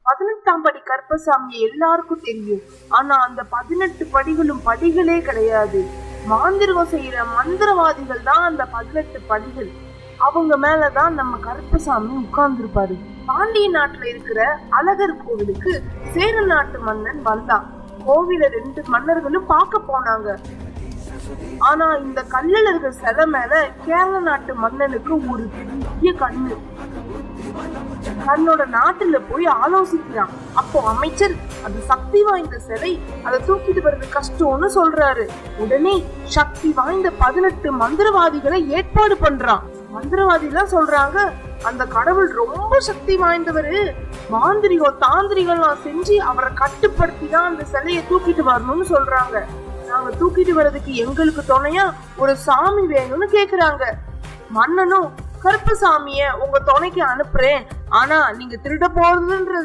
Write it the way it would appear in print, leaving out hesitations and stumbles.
18ஆம் படி கருப்பசாமி எல்லாருக்கும் தெரியும். ஆனா அந்த 18 படிகளும் படிகளே கிடையாது. மாந்திரிகம் செய்யற மந்திரவாதிகள் தான் அந்த 18 படிகள். அவங்க மேலதான் நம்ம கருப்பசாமி உட்கார்ந்துருப்பாரு. பாண்டிய நாட்டுல இருக்கிற அழகர் கோவிலுக்கு சேர நாட்டு மன்னன் வந்தான். கோவில 2 மன்னர்களும் பார்க்க போனாங்க. ஆனா இந்த கள்ளழகர் சிலை மேல கேரள நாட்டு மன்னனுக்கு ஒரு பெரிய கண்ணு. தன்னோட நாட்டுல போய் ஆலோசிக்கிறான். அப்போ அமைச்சர் அது சக்தி வாய்ந்த சிலை, அதை தூக்கிட்டு வர்றது கஷ்டம்னு சொல்றாரு. உடனே சக்தி வாய்ந்த 18 மந்திரவாதிகளை ஏற்பாடு பண்றான். மந்திரவாதிகள் சொல்றாங்க, அந்த கடவுள் ரொம்ப சக்தி வாய்ந்தவரு, மாந்திரிகம் தாந்திரிகள்லாம் செஞ்சு அவரை கட்டுப்படுத்தி தான் அந்த சிலையை தூக்கிட்டு வரணும்னு சொல்றாங்க. நாங்க தூக்கிட்டு வர்றதுக்கு எங்களுக்கு துணையா ஒரு சாமி வேணும்னு கேக்குறாங்க. மன்னனும் கருப்பசாமிய உங்க துணைக்கு அனுப்புறேன், ஆனா நீங்க திருட போறதுன்றது